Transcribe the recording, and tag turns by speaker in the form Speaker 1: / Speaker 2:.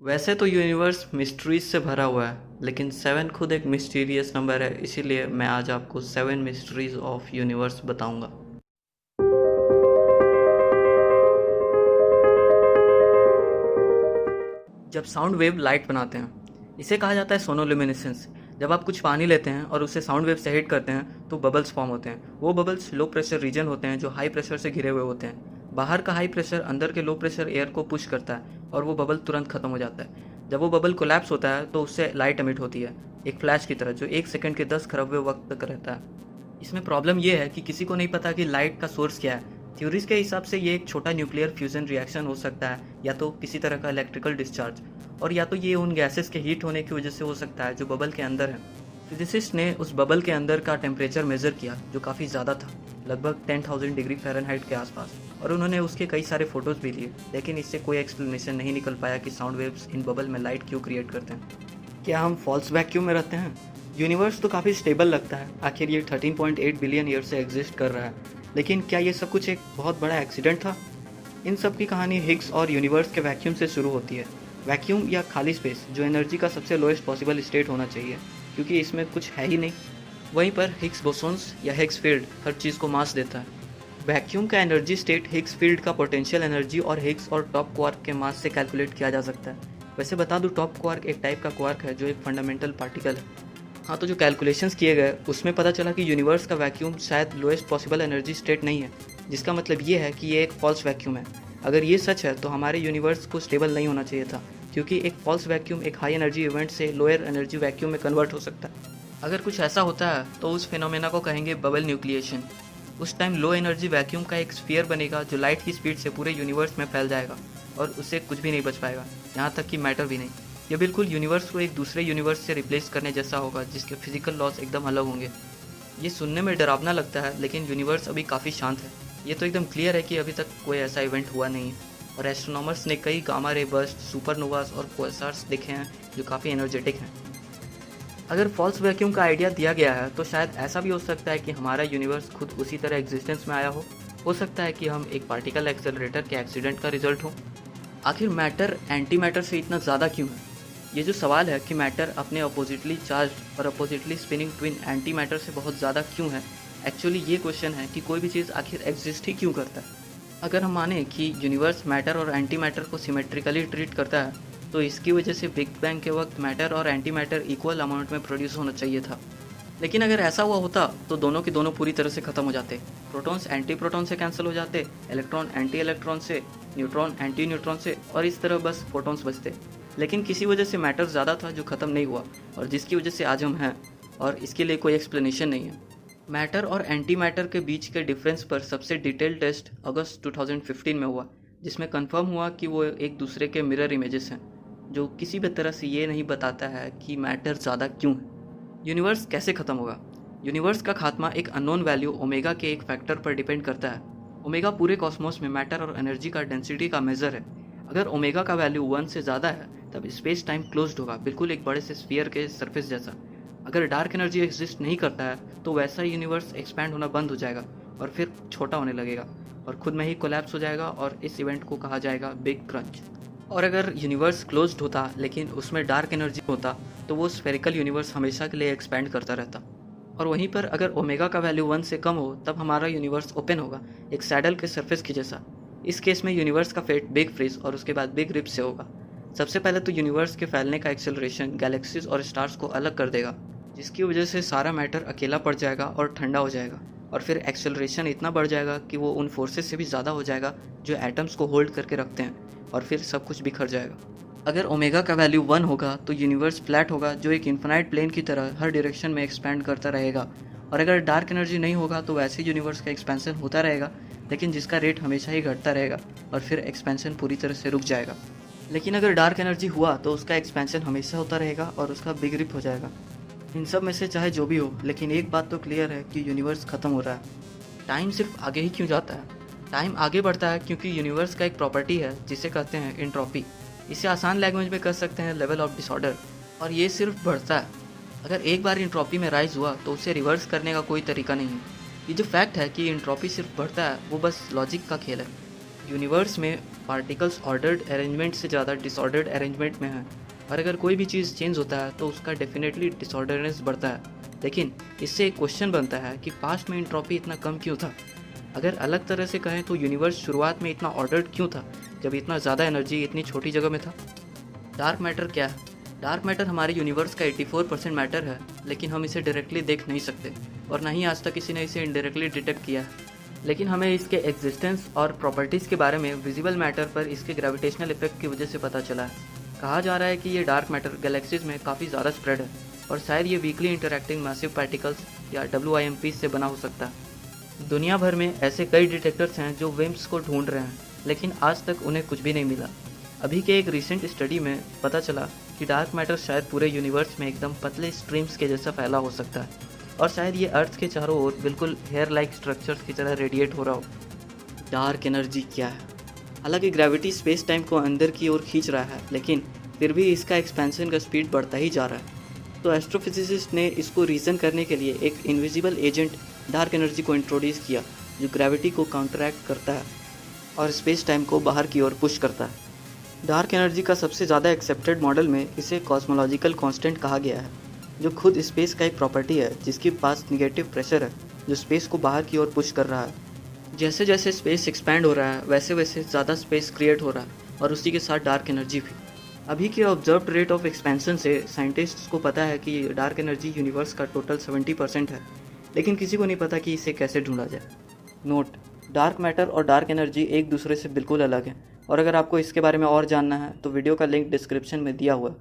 Speaker 1: वैसे तो universe mysteries से भरा हुआ है, लेकिन 7 खुद एक मिस्टीरियस नंबर है, इसीलिए मैं आज आपको 7 मिस्ट्रीज ऑफ यूनिवर्स बताऊंगा। जब साउंड वेव लाइट बनाते हैं, इसे कहा जाता है सोनोल्यूमिनेसेंस। जब आप कुछ पानी लेते हैं और उसे साउंड वेव से हिट करते हैं तो बबल्स फॉर्म होते हैं। वो बबल्स लो प्रेशर रीजन होते हैं जो हाई प्रेशर से घिरे हुए होते हैं। बाहर का हाई प्रेशर अंदर के लो प्रेशर एयर को पुश करता है और वो बबल तुरंत खत्म हो जाता है। जब वो बबल कोलैप्स होता है तो उससे लाइट एमिट होती है, एक फ्लैश की तरह, जो 1 सेकंड के 10 खरबवे वक्त तक रहता है। इसमें प्रॉब्लम ये है कि किसी को नहीं पता कि लाइट का सोर्स क्या है। थ्योरीज के हिसाब से ये एक छोटा न्यूक्लियर फ्यूजन रिएक्शन हो सकता है, या तो किसी तरह का इलेक्ट्रिकल डिस्चार्ज, और या तो ये उन गैसेस के हीट होने की वजह से हो सकता है जो बबल के अंदर है। फिजिसिस्ट ने उस बबल के अंदर का टेम्परेचर मेजर किया जो काफ़ी ज़्यादा था, लगभग 10,000 डिग्री फ़ारेनहाइट के आसपास, और उन्होंने उसके कई सारे फोटोज़ भी लिए, लेकिन इससे कोई एक्सप्लेनेशन नहीं निकल पाया कि साउंड वेव्स इन बबल में लाइट क्यों क्रिएट करते हैं। क्या हम फॉल्स वैक्यूम में रहते हैं? यूनिवर्स तो काफ़ी स्टेबल लगता है, आखिर ये 13.8 बिलियन ईयर से एग्जिस्ट कर रहा है, लेकिन क्या ये सब कुछ एक बहुत बड़ा एक्सीडेंट था? इन सब की कहानी हिग्स और यूनिवर्स के वैक्यूम से शुरू होती है। वैक्यूम या खाली स्पेस, जो एनर्जी का सबसे लोएस्ट पॉसिबल स्टेट होना चाहिए, क्योंकि इसमें कुछ है ही नहीं। वहीं पर हिग्स बोसोन्स या हिग्स फील्ड हर चीज़ को मास देता है। वैक्यूम का एनर्जी स्टेट हिग्स फील्ड का पोटेंशियल एनर्जी और हिग्स और टॉप क्वार्क के मास से कैलकुलेट किया जा सकता है। वैसे बता दूं, टॉप क्वार्क एक टाइप का क्वार्क है जो एक फंडामेंटल पार्टिकल है। हाँ, तो जो कैलकुलेशंस किए गए उसमें पता चला कि यूनिवर्स का वैक्यूम शायद लोएस्ट पॉसिबल एनर्जी स्टेट नहीं है, जिसका मतलब ये है कि ये एक फॉल्स वैक्यूम है। अगर ये सच है तो हमारे यूनिवर्स को स्टेबल नहीं होना चाहिए था, क्योंकि एक फॉल्स वैक्यूम एक हाई एनर्जी इवेंट से लोअर एनर्जी वैक्यूम में कन्वर्ट हो सकता है। अगर कुछ ऐसा होता है तो उस फिनोमेना को कहेंगे बबल न्यूक्लिएशन। उस टाइम लो एनर्जी वैक्यूम का एक स्फीयर बनेगा जो लाइट की स्पीड से पूरे यूनिवर्स में फैल जाएगा, और उससे कुछ भी नहीं बच पाएगा, यहाँ तक कि मैटर भी नहीं। यह बिल्कुल यूनिवर्स को एक दूसरे यूनिवर्स से रिप्लेस करने जैसा होगा, जिसके फिजिकल लॉस एकदम अलग होंगे। ये सुनने में डरावना लगता है, लेकिन यूनिवर्स अभी काफ़ी शांत है। ये तो एकदम क्लियर है कि अभी तक कोई ऐसा इवेंट हुआ नहीं है, और एस्ट्रोनॉमर्स ने कई गामा रे बर्स्ट, सुपरनोवास और क्वासार्स देखे हैं जो काफ़ी एनर्जेटिक हैं। अगर फॉल्स वैक्यूम का आइडिया दिया गया है तो शायद ऐसा भी हो सकता है कि हमारा यूनिवर्स खुद उसी तरह एग्जिस्टेंस में आया हो सकता है कि हम एक पार्टिकल एक्सेलरेटर के एक्सीडेंट का रिजल्ट हो। आखिर मैटर एंटी मैटर से इतना ज़्यादा क्यों है? ये जो सवाल है कि मैटर अपने अपोजिटली चार्ज और oppositely spinning twin anti matter से बहुत ज़्यादा क्यों है, एक्चुअली ये क्वेश्चन है कि कोई भी चीज़ आखिर एग्जिस्ट ही क्यों करता है। अगर हम माने कि यूनिवर्स मैटर और एंटी मैटर को सिमेट्रिकली ट्रीट करता है, तो इसकी वजह से बिग बैंग के वक्त मैटर और एंटी मैटर इक्वल अमाउंट में प्रोड्यूस होना चाहिए था। लेकिन अगर ऐसा हुआ होता तो दोनों के दोनों पूरी तरह से ख़त्म हो जाते। प्रोटॉन्स एंटी प्रोटॉन से कैंसिल हो जाते, इलेक्ट्रॉन एंटी इलेक्ट्रॉन से, न्यूट्रॉन एंटी न्यूट्रॉन से, और इस तरह बस फोटॉन्स बचते। लेकिन किसी वजह से मैटर ज़्यादा था जो ख़त्म नहीं हुआ, और जिसकी वजह से आज हम हैं, और इसके लिए कोई एक्सप्लेनेशन नहीं है। मैटर और एंटी मैटर के बीच के डिफरेंस पर सबसे डिटेल टेस्ट अगस्त 2015 में हुआ, जिसमें कंफर्म हुआ कि वो एक दूसरे के मिरर इमेजेस हैं, जो किसी भी तरह से ये नहीं बताता है कि मैटर ज़्यादा क्यों है। यूनिवर्स कैसे ख़त्म होगा? यूनिवर्स का खात्मा एक अननोन वैल्यू ओमेगा के एक फैक्टर पर डिपेंड करता है। ओमेगा पूरे कॉस्मोस में मैटर और एनर्जी का डेंसिटी का मेजर है। अगर ओमेगा का वैल्यू 1 से ज़्यादा है तब स्पेस टाइम क्लोज्ड होगा, बिल्कुल एक बड़े से स्फीयर के सरफेस जैसा। अगर डार्क एनर्जी एग्जिस्ट नहीं करता है तो वैसा यूनिवर्स एक्सपैंड होना बंद हो जाएगा और फिर छोटा होने लगेगा और खुद में ही कोलैप्स हो जाएगा, और इस इवेंट को कहा जाएगा बिग क्रंच। और अगर यूनिवर्स क्लोज्ड होता लेकिन उसमें डार्क एनर्जी होता तो वो स्फेरिकल यूनिवर्स हमेशा के लिए एक्सपैंड करता रहता। और वहीं पर अगर ओमेगा का वैल्यू 1 से कम हो तब हमारा यूनिवर्स ओपन होगा, एक सैडल के सरफेस की जैसा। इस केस में यूनिवर्स का फेट बिग फ्रीज और उसके बाद बिग रिप से होगा। सबसे पहले तो यूनिवर्स के फैलने का एक्सेलरेशन गैलेक्सीज और स्टार्स को अलग कर देगा, जिसकी वजह से सारा मैटर अकेला पड़ जाएगा और ठंडा हो जाएगा, और फिर एक्सेलरेशन इतना बढ़ जाएगा कि वो उन फोर्सेस से भी ज़्यादा हो जाएगा जो एटम्स को होल्ड करके रखते हैं, और फिर सब कुछ बिखर जाएगा। अगर ओमेगा का वैल्यू 1 होगा तो यूनिवर्स फ्लैट होगा, जो एक इन्फिनाइट प्लेन की तरह हर डायरेक्शन में एक्सपैंड करता रहेगा। और अगर डार्क एनर्जी नहीं होगा तो वैसे यूनिवर्स का एक्सपेंशन होता रहेगा, लेकिन जिसका रेट हमेशा ही घटता रहेगा, और फिर एक्सपेंशन पूरी तरह से रुक जाएगा। लेकिन अगर डार्क एनर्जी हुआ तो उसका एक्सपेंशन हमेशा होता रहेगा और उसका बिग रिप हो जाएगा। इन सब में से चाहे जो भी हो, लेकिन एक बात तो क्लियर है कि यूनिवर्स ख़त्म हो रहा है। टाइम सिर्फ आगे ही क्यों जाता है? टाइम आगे बढ़ता है क्योंकि यूनिवर्स का एक प्रॉपर्टी है जिसे कहते हैं एंट्रोपी। इसे आसान लैंग्वेज में कह सकते हैं लेवल ऑफ डिसऑर्डर, और ये सिर्फ बढ़ता है। अगर एक बार एंट्रोपी में राइज हुआ तो उसे रिवर्स करने का कोई तरीका नहीं है। ये जो फैक्ट है कि एंट्रोपी सिर्फ बढ़ता है वो बस लॉजिक का खेल है। यूनिवर्स में पार्टिकल्स ऑर्डर्ड अरेंजमेंट से ज़्यादा डिसऑर्डर्ड अरेंजमेंट में है, और अगर कोई भी चीज़ चेंज होता है तो उसका डेफिनेटली डिसऑर्डरनेस बढ़ता है। लेकिन इससे एक क्वेश्चन बनता है कि पास्ट में एंट्रोपी इतना कम क्यों था। अगर अलग तरह से कहें तो यूनिवर्स शुरुआत में इतना ऑर्डर्ड क्यों था जब इतना ज़्यादा एनर्जी इतनी छोटी जगह में था। डार्क मैटर क्या है? डार्क मैटर हमारे यूनिवर्स का 84% मैटर है, लेकिन हम इसे डायरेक्टली देख नहीं सकते और ना ही आज तक किसी ने इसे इनडायरेक्टली डिटेक्ट किया है। लेकिन हमें इसके एग्जिस्टेंस और प्रॉपर्टीज़ के बारे में विजिबल मैटर पर इसके ग्रेविटेशनल इफेक्ट की वजह से पता चला है। कहा जा रहा है कि ये डार्क मैटर गैलेक्सीज में काफ़ी ज़्यादा स्प्रेड है और शायद ये वीकली इंटरैक्टिंग मैसिव पार्टिकल्स या WIMP से बना हो सकता है। दुनिया भर में ऐसे कई डिटेक्टर्स हैं जो विम्प्स को ढूंढ रहे हैं, लेकिन आज तक उन्हें कुछ भी नहीं मिला। अभी के एक रिसेंट स्टडी में पता चला कि डार्क मैटर शायद पूरे यूनिवर्स में एकदम पतले स्ट्रीम्स के जैसा फैला हो सकता है और शायद ये अर्थ के चारों ओर बिल्कुल हेयर लाइक स्ट्रक्चर्स की तरह रेडिएट हो रहा हो। डार्क एनर्जी क्या है? हालांकि ग्रेविटी स्पेस टाइम को अंदर की ओर खींच रहा है, लेकिन फिर भी इसका एक्सपेंशन का स्पीड बढ़ता ही जा रहा है। तो एस्ट्रोफिजिसिस्ट ने इसको रीज़न करने के लिए एक इनविजिबल एजेंट डार्क एनर्जी को इंट्रोड्यूस किया जो ग्रेविटी को काउंटरैक्ट करता है और स्पेस टाइम को बाहर की ओर पुश करता है। डार्क एनर्जी का सबसे ज़्यादा एक्सेप्टेड मॉडल में इसे कॉस्मोलॉजिकल कांस्टेंट कहा गया है, जो खुद स्पेस का एक प्रॉपर्टी है जिसके पास निगेटिव प्रेशर है जो स्पेस को बाहर की ओर पुश कर रहा है। जैसे जैसे स्पेस एक्सपैंड हो रहा है वैसे वैसे ज़्यादा स्पेस क्रिएट हो रहा है और उसी के साथ डार्क एनर्जी भी। अभी के ऑब्जर्व्ड रेट ऑफ एक्सपेंशन से साइंटिस्ट्स को पता है कि डार्क एनर्जी यूनिवर्स का टोटल 70% है, लेकिन किसी को नहीं पता कि इसे कैसे ढूंढा जाए। नोट: डार्क मैटर और डार्क एनर्जी एक दूसरे से बिल्कुल अलग हैं, और अगर आपको इसके बारे में और जानना है तो वीडियो का लिंक डिस्क्रिप्शन में दिया हुआ है।